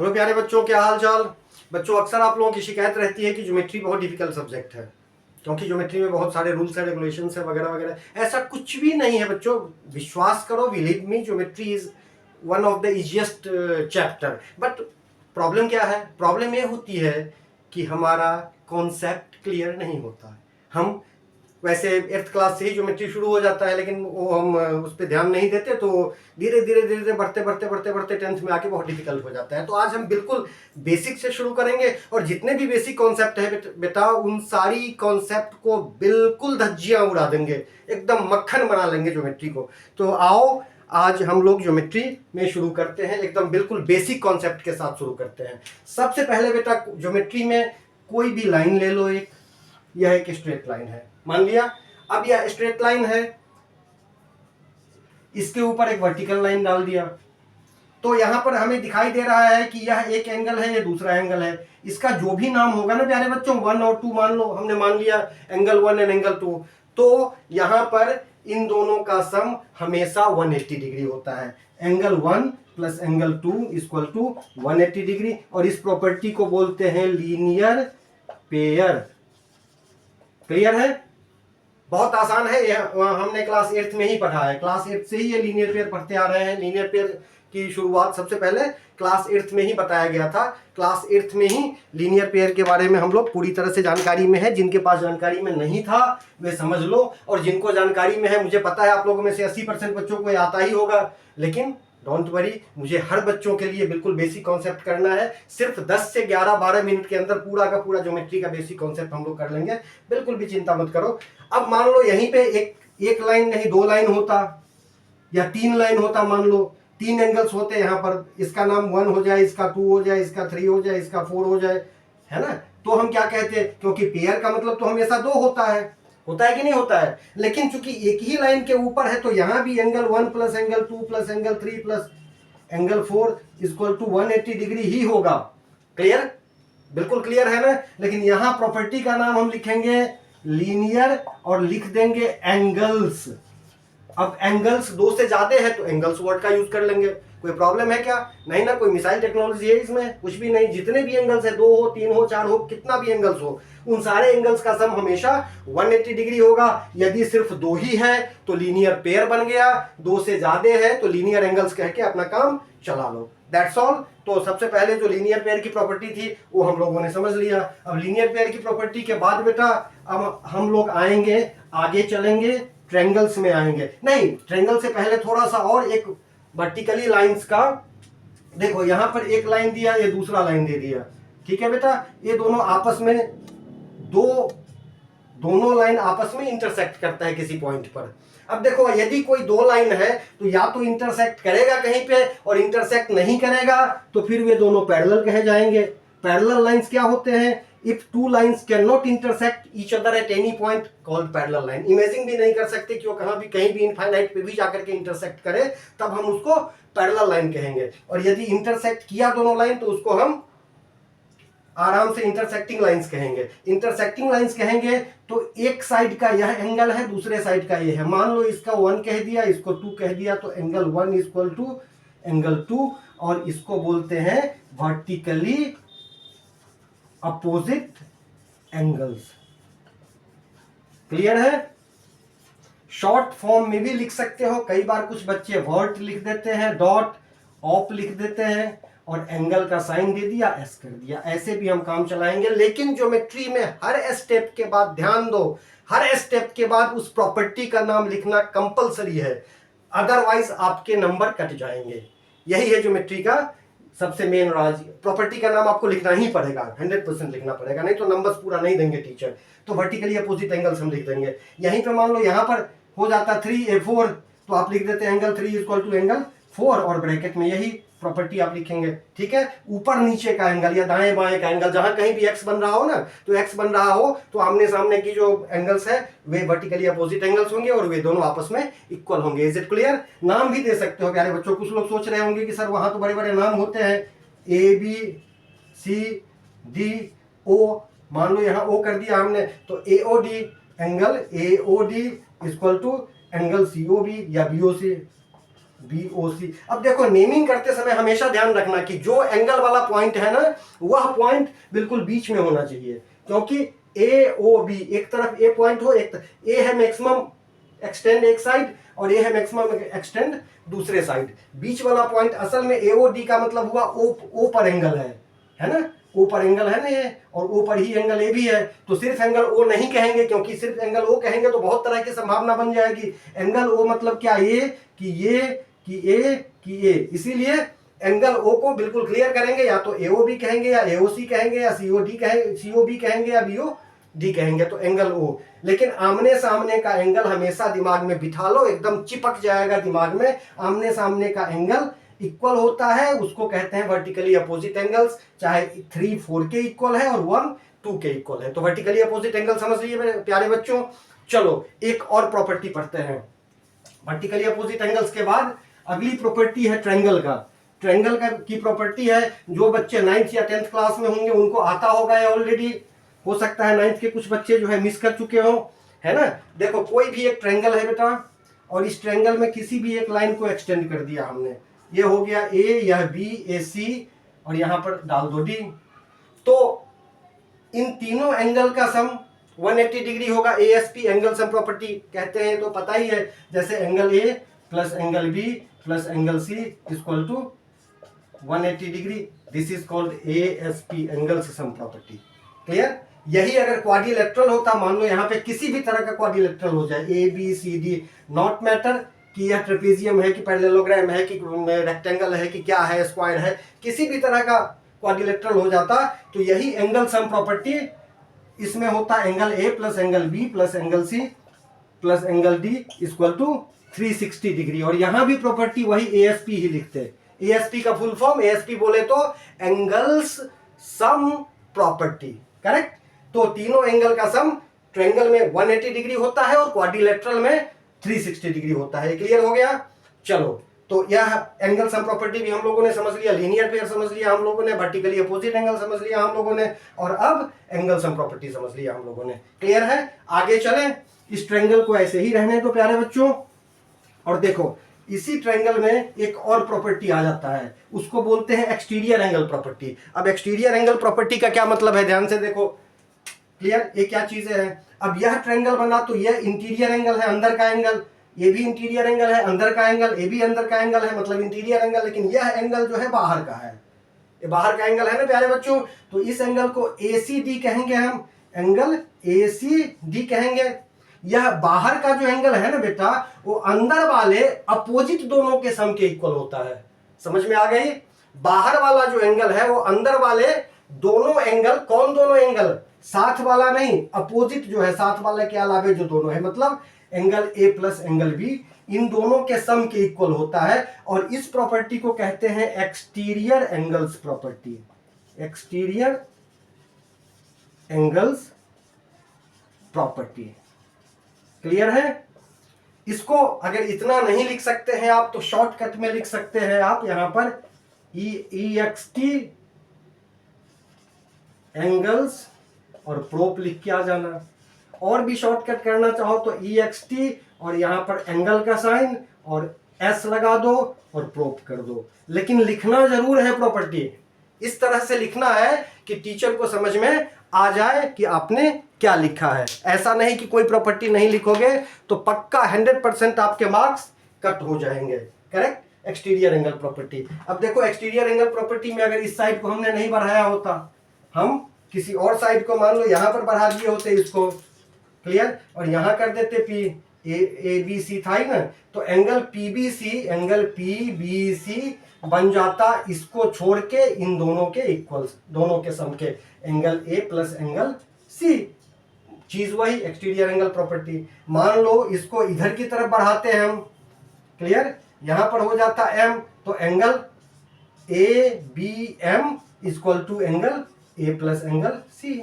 Hello प्यारे बच्चों, क्या हाल चाल। बच्चों, अक्सर आप लोगों की शिकायत रहती है कि ज्योमेट्री बहुत डिफिकल्ट सब्जेक्ट है, क्योंकि ज्योमेट्री में बहुत सारे रूल्स एंड रेगुलेशंस है वगैरह वगैरह। ऐसा कुछ भी नहीं है बच्चों, विश्वास करो, believe me, geometry is one of the easiest chapter. But problem क्या है? प्रॉब्लम ये होती है कि हमारा कॉन्सेप्ट क्लियर नहीं होता है। हम वैसे 8th क्लास से ही ज्योमेट्री शुरू हो जाता है, लेकिन वो हम उस पर ध्यान नहीं देते, तो धीरे धीरे धीरे धीरे बढ़ते बढ़ते बढ़ते बढ़ते 10th में आके बहुत डिफिकल्ट हो जाता है। तो आज हम बिल्कुल बेसिक से शुरू करेंगे, और जितने भी बेसिक कॉन्सेप्ट है बेटा, उन सारी कॉन्सेप्ट को बिल्कुल धज्जियां उड़ा देंगे, एकदम मक्खन बना लेंगे ज्योमेट्री को। तो आओ आज हम लोग ज्योमेट्री में शुरू करते हैं, एकदम बिल्कुल बेसिक कॉन्सेप्ट के साथ शुरू करते हैं। सबसे पहले बेटा, ज्योमेट्री में कोई भी लाइन ले लो, यह एक स्ट्रेट लाइन है, मान लिया। अब यह स्ट्रेट लाइन है, इसके ऊपर एक वर्टिकल लाइन डाल दिया, तो यहां पर हमें दिखाई दे रहा है कि यह एक एंगल है, यह दूसरा एंगल है। इसका जो भी नाम होगा ना प्यारे बच्चों, 1 और 2 मान लो, हमने मान लिया एंगल 1 एंड एंगल 2, तो यहां पर इन दोनों का सम हमेशा 180 डिग्री होता है। Angle 1 plus angle 2 equal to 180 degree, और इस प्रॉपर्टी को बोलते हैं लीनियर पेयर। क्लियर है? बहुत आसान है, यह हमने क्लास 8th में ही पढ़ा है। क्लास 8 से ही ये लीनियर पेयर पढ़ते आ रहे हैं। लीनियर पेयर की शुरुआत सबसे पहले क्लास 8th में ही बताया गया था। क्लास 8th में ही लीनियर पेयर के बारे में हम लोग पूरी तरह से जानकारी में है। जिनके पास जानकारी में नहीं था वे समझ लो, और जिनको जानकारी में है, मुझे पता है आप लोगों में से 80% बच्चों को आता ही होगा, लेकिन डोंट वरी, मुझे हर बच्चों के लिए बिल्कुल बेसिक कॉन्सेप्ट करना है। सिर्फ 10 से 11-12 मिनट के अंदर पूरा का पूरा ज्योमेट्री का बेसिक कॉन्सेप्ट हम लोग कर लेंगे, बिल्कुल भी चिंता मत करो। अब मान लो यहीं पे एक लाइन नहीं 2 लाइन होता, या 3 लाइन होता, मान लो 3 एंगल्स होते यहाँ पर, इसका नाम 1 हो जाए, इसका 2 हो जाए, इसका 3 हो जाए, इसका 4 हो जाए, है ना? तो हम क्या कहते हैं, क्योंकि पेयर का मतलब तो हमेशा 2 होता है कि नहीं होता है। लेकिन चूंकि एक ही लाइन के ऊपर है, तो यहां भी angle 1 plus angle 2 plus angle 3 plus angle 4 equal to 180 degree ही होगा। क्लियर? बिल्कुल क्लियर है ना? लेकिन यहां प्रॉपर्टी का नाम हम लिखेंगे लीनियर, और लिख देंगे एंगल्स। अब एंगल्स 2 से ज्यादा है तो एंगल्स वर्ड का यूज कर लेंगे। कोई प्रॉब्लम है क्या? नहीं ना, कोई मिसाइल टेक्नोलॉजी है इसमें? कुछ भी नहीं। जितने भी एंगल्स है, 2 हो, 3 हो, 4 हो, कितना भी एंगल्स हो, उन सारे एंगल्स का सम हमेशा 180 डिग्री होगा। यदि सिर्फ 2 ही है तो लीनियर पेयर बन गया, 2 से ज्यादा है तो लीनियर एंगल्स कह के अपना काम चला लो। That's all. तो सबसे पहले जो लीनियर पेयर की प्रॉपर्टी थी वो हम लोगों ने समझ लिया। अब लीनियर पेयर की प्रॉपर्टी के बाद बेटा, अब हम लोग आएंगे, आगे चलेंगे, ट्रायंगल्स में आएंगे। नहीं, ट्रायंगल से पहले थोड़ा सा और एक वर्टिकली लाइंस का देखो, यहां पर एक लाइन दिया, ये दूसरा लाइन दे दिया, ठीक है बेटा। ये दोनों आपस में दोनों लाइन आपस में इंटरसेक्ट करता है किसी पॉइंट पर। अब देखो, यदि कोई 2 लाइन है तो या तो इंटरसेक्ट करेगा कहीं पे, और इंटरसेक्ट नहीं करेगा तो फिर वे दोनों पैरेलल कहे जाएंगे। पैरेलल लाइंस क्या होते हैं? If 2 lines can not intersect each other at any point called parallel line. Imagine भी नहीं कर सकते कि वो कहीं भी इनफाइनाइट पे भी जाकर के इंटरसेक्ट करे, तब हम उसको पैरेलल लाइन कहेंगे। और यदि इंटरसेक्ट किया दोनों लाइन तो उसको हम आराम से इंटरसेक्टिंग लाइंस कहेंगे। इंटरसेक्टिंग लाइंस कहेंगे तो एक साइड का यह एंगल है, दूसरे साइड का ये है। मान लो इसका 1 कह दिया, इसको 2 कह दिया, तो एंगल 1 इक्वल टू एंगल 2, और इसको बोलते हैं वर्टिकली अपोजिट एंगल्स। क्लियर है? शॉर्ट फॉर्म में भी लिख सकते हो। कई बार कुछ बच्चे वर्ट लिख देते हैं, डॉट ऑप लिख देते हैं, और एंगल का साइन दे दिया, एस कर दिया। ऐसे भी हम काम चलाएंगे। लेकिन ज्योमेट्री में हर स्टेप के बाद, ध्यान दो, हर स्टेप के बाद उस प्रॉपर्टी का नाम लिखना कंपलसरी है, अदरवाइज आपके नंबर कट जाएंगे। यही है ज्योमेट्री का सबसे मेन राज। प्रॉपर्टी का नाम आपको लिखना ही पड़ेगा, 100% लिखना पड़ेगा, नहीं तो नंबर्स पूरा नहीं देंगे टीचर। तो वर्टिकली अपोजिट एंगल्स हम लिख देंगे। यहीं पे मान लो यहाँ पर हो जाता 3A4, तो आप लिख देते हैं एंगल 3 इक्वल टू एंगल 4, और ब्रैकेट में यही प्रॉपर्टी आप लिखेंगे। ठीक है? ऊपर नीचे का एंगल या दाएं बाएं का एंगल, जहां कहीं भी एक्स बन रहा हो ना, तो एक्स बन रहा हो तो आमने सामने की जो एंगल्स है वे वर्टिकली अपोजिट एंगल्स होंगे, और वे दोनों आपस में इक्वल होंगे। Is it clear? नाम भी दे सकते हो प्यारे बच्चों। कुछ लोग सोच रहे होंगे कि सर वहां तो बड़े बड़े नाम होते हैं, ABCDO, मान लो यहाँ O कर दिया हमने, तो AOD angle AOD equal to angle COB या BOC। BOC। अब देखो नेमिंग करते समय हमेशा ध्यान रखना कि जो एंगल वाला पॉइंट है ना वह पॉइंट बिल्कुल बीच में होना चाहिए, क्योंकि AOB एक तरफ ए पॉइंट हो, एक ए है मैक्सिमम एक्सटेंड एक साइड और ए है मैक्सिमम एक्सटेंड दूसरे साइड। बीच वाला पॉइंट असल में AOD का मतलब हुआ ओ पर एंगल है ना, ओ पर एंगल है ना ये, और ओ पर ही एंगल ए भी है। तो सिर्फ एंगल ओ नहीं कहेंगे, क्योंकि सिर्फ एंगल ओ कहेंगे तो बहुत तरह की संभावना बन जाएगी। एंगल ओ मतलब क्या, ये इसीलिए एंगल ओ को बिल्कुल क्लियर करेंगे, या तो AOB कहेंगे या AOC कहेंगे या COB कहेंगे या BOD कहेंगे, तो एंगल ओ। लेकिन आमने सामने का एंगल हमेशा दिमाग में बिठा लो, एकदम चिपक जाएगा दिमाग में। आमने सामने का एंगल इक्वल होता है, उसको कहते हैं वर्टिकली अपोजिट एंगल्स, चाहे 3 4 के इक्वल है और 1 2 के इक्वल है। तो वर्टिकली अपोजिट एंगल समझ लीजिए मेरे प्यारे बच्चों। चलो एक और प्रॉपर्टी पढ़ते हैं वर्टिकली अपोजिट एंगल्स के बाद। अगली प्रॉपर्टी है ट्रायंगल का। ट्रायंगल का की प्रॉपर्टी है, जो बच्चे 9th या 10th क्लास में होंगे उनको आता होगा या ऑलरेडी, हो सकता है 9th के कुछ बच्चे जो है मिस कर चुके हो, है ना। देखो कोई भी एक ट्रायंगल है बेटा, और इस ट्रायंगल में किसी भी एक लाइन को एक्सटेंड कर दिया हमने, ये हो गया A, यह B, AC और यहां पर डाल दो D। तो इन तीनों एंगल का सम 180 डिग्री होगा। ASP एंगल सम प्रॉपर्टी कहते हैं, तो पता ही है, जैसे angle A plus angle B plus angle C equal to 180 degree. This is called ASP angle sum property. Clear. यही अगर क्वाड्रिलेटरल होता, मान लो यहाँ पे किसी भी तरह का क्वाड्रिलेटरल हो जाए, ABCD, नॉट मैटर कि यह ट्रेपेजियम है कि पैरेललोग्राम है कि रेक्टेंगल है कि क्या है, स्क्वायर है, किसी भी तरह का क्वाड्रिलेटरल हो जाता, तो यही एंगल सम प्रॉपर्टी इसमें होता। Angle A plus angle B plus angle C plus angle D equal to 360 degree. और यहां भी प्रॉपर्टी वही ASP ही लिखते। ASP का फुल फॉर्म ASP बोले तो एंगल्स सम प्रॉपर्टी, करेक्ट। तो तीनों एंगल का सम ट्रायंगल में 180 डिग्री होता है और क्वाड्रिलेटरल में 360 डिग्री होता है। क्लियर हो गया। चलो तो यह एंगल सम प्रॉपर्टी भी हम लोगों ने समझ लिया, लीनियर पेयर समझ लिया हम लोगों ने, वर्टिकली अपोजिट एंगल समझ लिया हम लोगों ने, और अब एंगल सम प्रॉपर्टी समझ लिया हम लोगों ने। क्लियर है। आगे चलें। इस ट्रायंगल को ऐसे ही रहने दो प्यारे बच्चों, और देखो इसी ट्रायंगल में एक और प्रॉपर्टी आ जाता है, उसको बोलते हैं एक्सटीरियर एंगल प्रॉपर्टी। अब एक्सटीरियर एंगल प्रॉपर्टी का क्या मतलब है, ध्यान से देखो। क्लियर। ये क्या चीजें हैं। अब यह ट्रायंगल बना तो यह इंटीरियर एंगल है, अंदर का एंगल, ये भी इंटीरियर एंगल है, अंदर का एंगल, ये भी अंदर का एंगल है, मतलब इंटीरियर एंगल। लेकिन यह एंगल जो है बाहर का है, ये बाहर का एंगल है ना प्यारे बच्चों। तो इस एंगल को ACD कहेंगे हम, एंगल ACD कहेंगे। यह बाहर का जो एंगल है ना बेटा, वो अंदर वाले अपोजिट दोनों के सम के इक्वल होता है। समझ में आ गई। बाहर वाला जो एंगल है वो अंदर वाले दोनों एंगल, कौन दोनों एंगल, साथ वाला नहीं, अपोजिट जो है, साथ वाले के अलावे जो दोनों है, मतलब angle A plus angle B, इन दोनों के सम के इक्वल होता है। और इस प्रॉपर्टी को कहते हैं exterior angles property. Exterior angles property. Clear है। इसको अगर इतना नहीं लिख सकते हैं आप, तो शॉर्टकट में लिख सकते हैं आप यहां पर EXT एंगल्स और प्रोप लिख के आ जाना। और भी शॉर्टकट करना चाहो तो EXT और यहां पर एंगल का साइन और S लगा दो और प्रोप कर दो। लेकिन लिखना जरूर है प्रॉपर्टी, इस तरह से लिखना है कि टीचर को समझ में आ जाए कि आपने क्या लिखा है। ऐसा नहीं कि कोई प्रॉपर्टी नहीं लिखोगे तो पक्का 100% आपके मार्क्स कट हो जाएंगे। करेक्ट। Exterior angle property. अब देखो एक्सटीरियर एंगल प्रॉपर्टी में अगर इस साइड को हमने नहीं बढ़ाया होता, हम किसी और साइड को मान लो यहां पर बढ़ा दिए होते इसको, क्लियर, और यहां कर देते ABC था ही ना, तो एंगल PBC बन जाता इसको छोड़ के इन दोनों के इक्वल, दोनों के सम के, angle A plus angle C। चीज वही एक्सटीरियर एंगल प्रॉपर्टी। मान लो इसको इधर की तरफ बढ़ाते हैं हम, क्लियर, यहां पर हो जाता M, तो angle ABM equal to angle A plus angle C।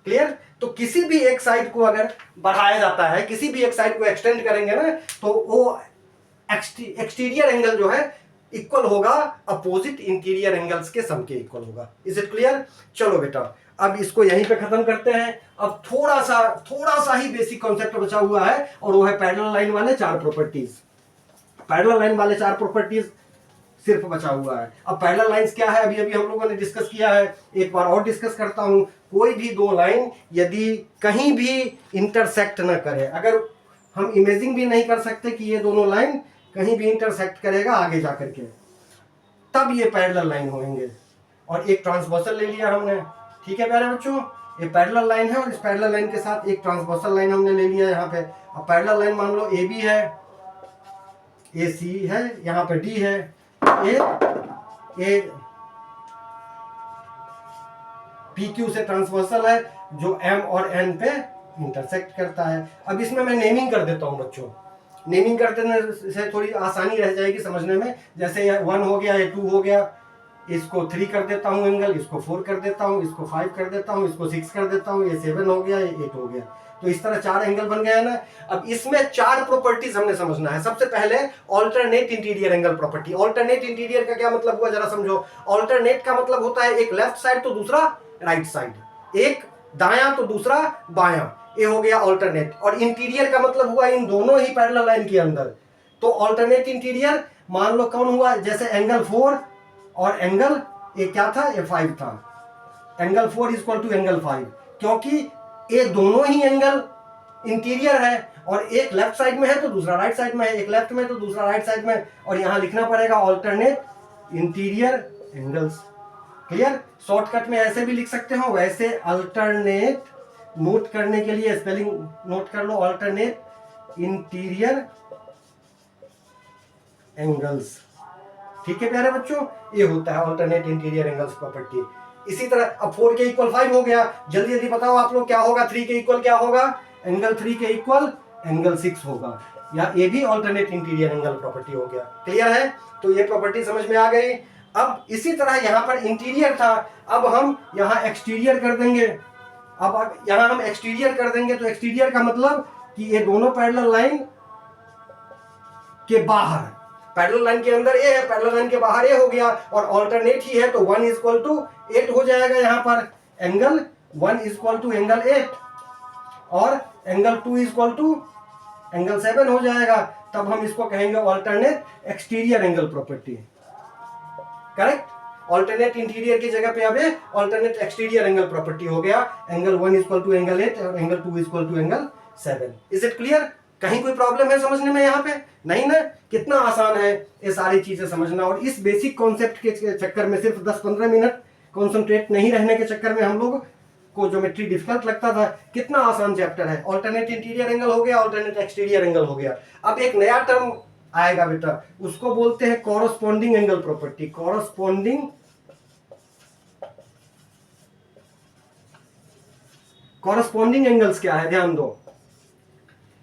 Clear. तो किसी भी एक साइड को अगर बढ़ाया जाता है, किसी भी एक साइड को एक्सटेंड करेंगे ना, तो वो एक्सटीरियर एंगल जो है इक्वल होगा अपोजिट इंटीरियर एंगल्स के सम के इक्वल होगा। Is it clear. चलो बेटा अब इसको यहीं पे खत्म करते हैं। अब थोड़ा सा ही बेसिक कॉन्सेप्ट बचा हुआ है, और वो है पैरेलल लाइन वाले 4 प्रॉपर्टीज। पैरेलल लाइन वाले 4 प्रॉपर्टीज सिर्फ बचा हुआ है। अब पैरेलल लाइंस क्या है अभी अभी हम लोगों ने डिस्कस किया है, एक बार और डिस्कस करता हूं। कोई भी दो लाइन यदि कहीं भी इंटरसेक्ट ना करे, अगर हम इमेजिंग भी नहीं कर सकते कि ये दोनों लाइन कहीं भी इंटरसेक्ट करेगा आगे जाकर के, तब ये पैरेलल लाइन होंगे। और एक ट्रांसवर्सल ले लिया हमने, ठीक है प्यारे बच्चों, ये पैरेलल लाइन है और इस पैरेलल लाइन के साथ एक ट्रांसवर्सल लाइन हमने ले लिया यहाँ पे। अब पैरेलल लाइन मान लो ए बी है, ए सी है, यहाँ पे डी है, ए पी क्यू से ट्रांसवर्सल है जो एम और एन पे इंटरसेक्ट करता है। अब इसमें मैं नेमिंग कर देता हूं बच्चों, नेमिंग कर देने से थोड़ी आसानी रह जाएगी समझने में। जैसे ये 1 हो गया, ये 2 हो गया, इसको 3 कर देता हूं एंगल, इसको 4 कर देता हूं, इसको 5 कर देता हूं, इसको 6 कर देता हूं, ये 7 हो गया, ये 8 हो गया। तो इस तरह 4 एंगल बन गए ना। अब इसमें 4 प्रॉपर्टीज हमने समझना है। सबसे पहले alternate interior angle property. Alternate interior का क्या मतलब हुआ जरा समझो। ऑल्टरनेट का मतलब होता है एक लेफ्ट साइड तो दूसरा राइट साइड, एक दायां तो दूसरा बायां, ये हो गया ऑल्टरनेट। और इंटीरियर का मतलब हुआ इन दोनों ही पैरेलल लाइन के अंदर। तो ऑल्टरनेट इंटीरियर मान लो कौन हुआ, जैसे एंगल 4 और एंगल ये क्या था, ये 5 था। एंगल 4 इक्वल टू एंगल 5, क्योंकि ये दोनों ही एंगल इंटीरियर है और एक लेफ्ट साइड में है तो दूसरा राइट साइड में है, एक लेफ्ट में तो दूसरा राइट साइड में। और यहां लिखना पड़ेगा alternate interior angles. Clear? Shortcut में ऐसे भी लिख सकते हो, वैसे अल्टरनेट, नोट करने के लिए स्पेलिंग नोट कर लो, ऑल्टरनेट इंटीरियर एंगल्स। ठीक है प्यारे बच्चों, ये होता है ऑल्टरनेट इंटीरियर एंगल्स प्रॉपर्टी। इसी तरह अब 4 के इक्वल 5 हो गया, जल्दी जल्दी बताओ आप लोग क्या होगा। 3 के इक्वल क्या होगा, एंगल 3 के इक्वल एंगल 6 होगा, या ये भी ऑल्टरनेट इंटीरियर एंगल प्रॉपर्टी हो गया। क्लियर है? तो ये प्रॉपर्टी समझ में आ गई। अब इसी तरह यहां पर इंटीरियर था, अब हम यहां एक्सटीरियर कर देंगे। अब यहां हम एक्सटीरियर कर देंगे तो एक्सटीरियर का मतलब कि ये दोनों पैरेलल लाइन के बाहर, पैरेलल लाइन के अंदर ए है, पैरेलल लाइन के बाहर ए हो गया, और ऑल्टरनेट ही है तो 1 इक्वल टू 8 हो जाएगा। यहां पर एंगल 1 इक्वल टू एंगल 8 और एंगल 2 इक्वल टू एंगल 7 हो जाएगा। तब हम इसको कहेंगे alternate exterior angle property. Correct? Alternate interior की जगह पे अब ऑल्टरनेट एक्सटीरियर एंगल प्रॉपर्टी हो गया। एंगल 1 इक्वल टू एंगल 8 और angle 2 equal to angle 7। Is it clear? कहीं कोई प्रॉब्लम है समझने में यहाँ पे? नहीं ना? कितना आसान है ये सारी चीजें समझना। और इस बेसिक कॉन्सेप्ट के चक्कर में सिर्फ 10-15 मिनट कॉन्सेंट्रेट नहीं रहने के चक्कर में हम लोग को ज्योमेट्री डिफिकल्ट लगता था। कितना आसान चैप्टर है। ऑल्टरनेट इंटीरियर एंगल हो गया, ऑल्टरनेट एक्सटीरियर एंगल हो गया। अब एक नया टर्म आएगा बेटा, उसको बोलते हैं corresponding angle property. Corresponding angles क्या है, ध्यान दो।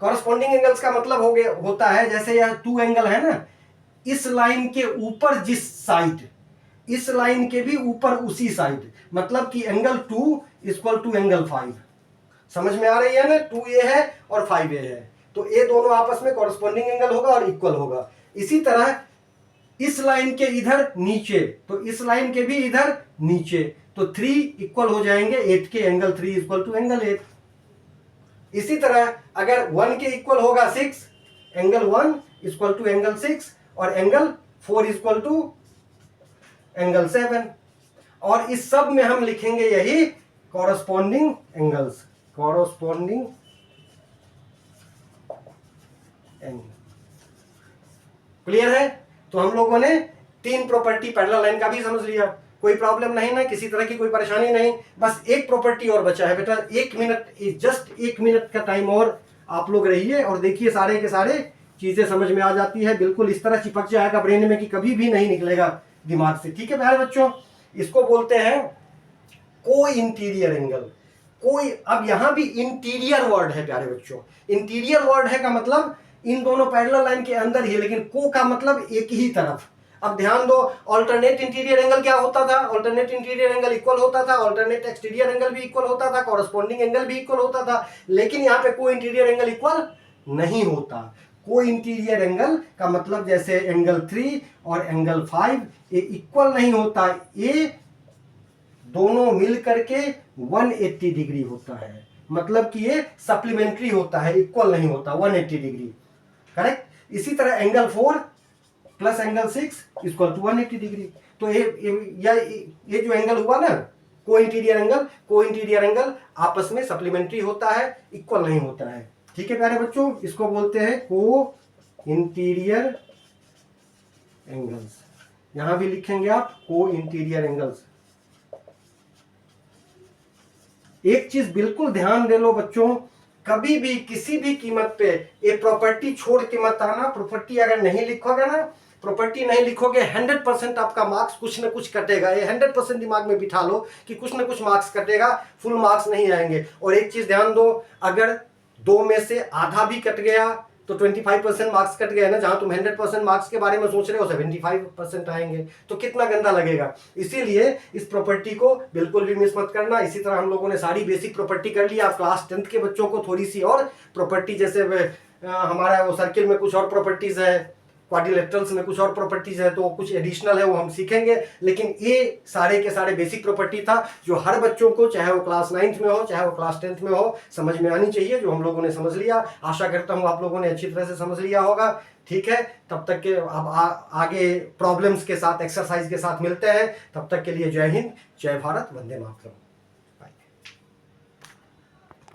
कॉरस्पॉन्डिंग एंगल्स का मतलब हो गया, होता है जैसे यह 2 एंगल है ना, इस लाइन के ऊपर जिस साइड, इस लाइन के भी ऊपर उसी साइड, मतलब कि एंगल 2 इक्वल टू एंगल 5। समझ में आ रही है ना? 2a है और 5a है, तो ये दोनों आपस में कॉरस्पॉन्डिंग एंगल होगा और इक्वल होगा। इसी तरह इस लाइन के इधर नीचे, तो इस लाइन के भी इधर नीचे, तो 3 इक्वल हो जाएंगे 8 के, एंगल 3 इक्वल टू एंगल 8। इसी तरह अगर 1 के इक्वल होगा 6, एंगल 1 इक्वल टू एंगल 6 और एंगल 4 इक्वल टू एंगल 7। और इस सब में हम लिखेंगे यही corresponding angles, corresponding angle. Clear है? तो हम लोगों ने 3 प्रॉपर्टी पैरेलल लाइन का भी समझ लिया। कोई प्रॉब्लम नहीं ना, किसी तरह की कोई परेशानी नहीं। बस एक प्रॉपर्टी और बचा है बेटा, 1 मिनट, जस्ट 1 मिनट का टाइम और आप लोग रहिए और देखिए, सारे के सारे चीजें समझ में आ जाती है। बिल्कुल इस तरह चिपक जाएगा ब्रेन में कि कभी भी नहीं निकलेगा दिमाग से। ठीक है प्यारे बच्चों, इसको बोलते हैं को इंटीरियर एंगल। कोई, अब यहां भी इंटीरियर वर्ड है प्यारे बच्चों। इंटीरियर वर्ड है का मतलब इन दोनों पैरेलल लाइन के अंदर ही, लेकिन को का मतलब एक ही तरफ। अब ध्यान दो, ऑल्टरनेट इंटीरियर एंगल क्या होता था? ऑल्टरनेट इंटीरियर एंगल इक्वल होता था, ऑल्टरनेट एक्सटीरियर एंगल भी इक्वल होता था, कॉरस्पॉन्डिंग एंगल भी इक्वल होता था। लेकिन यहाँ पे को इंटीरियर एंगल इक्वल नहीं होता। को इंटीरियर एंगल का मतलब जैसे एंगल 3 और एंगल 5 ये इक्वल नहीं होता, ये दोनों मिल करके 180 डिग्री होता है। मतलब कि ये सप्लीमेंट्री होता है, इक्वल नहीं होता, 180 डिग्री। करेक्ट? इसी तरह angle 4 plus angle 6 equal to 180 degree. तो ये जो एंगल हुआ ना को इंटीरियर एंगल आपस में सप्लीमेंट्री होता है, इक्वल नहीं होता है। ठीक है प्यारे बच्चों, इसको बोलते हैं को इंटीरियर एंगल्स। यहां भी लिखेंगे आप को इंटीरियर एंगल्स। एक चीज बिल्कुल ध्यान दे लो बच्चों, कभी भी किसी भी कीमत पे ये प्रॉपर्टी छोड़ के मत आना। प्रॉपर्टी अगर नहीं लिखोगे ना, प्रॉपर्टी नहीं लिखोगे 100% आपका मार्क्स कुछ ना कुछ कटेगा। ये 100% दिमाग में बिठा लो कि कुछ ना कुछ मार्क्स कटेगा, फुल मार्क्स नहीं आएंगे। और एक चीज ध्यान दो, अगर 2 में से आधा भी कट गया तो 25% मार्क्स कट गए ना। जहां तुम 100% मार्क्स के बारे में सोच रहे हो 75% आएंगे, तो कितना गंदा लगेगा। इसीलिए इस प्रॉपर्टी को बिल्कुल भी मिस मत करना। इसी तरह हम लोगों ने सारी बेसिक प्रॉपर्टी कर ली। आप क्लास 10th के बच्चों को थोड़ी सी और प्रॉपर्टी, जैसे हमारा वो सर्किल में कुछ और प्रॉपर्टीज है, क्वाड्रिलेटरल्स में कुछ और प्रॉपर्टीज है, तो कुछ एडिशनल है वो हम सीखेंगे। लेकिन ये सारे के सारे बेसिक प्रॉपर्टी था जो हर बच्चों को, चाहे वो क्लास 9th में हो चाहे वो क्लास 10th में हो, समझ में आनी चाहिए, जो हम लोगों ने समझ लिया। आशा करता हूं आप लोगों ने अच्छी तरह से समझ लिया होगा। ठीक है, तब तक के अब आगे प्रॉब्लम्स के साथ, एक्सरसाइज के साथ मिलते हैं। तब तक के लिए जय हिंद, जय भारत, वंदे मातरम।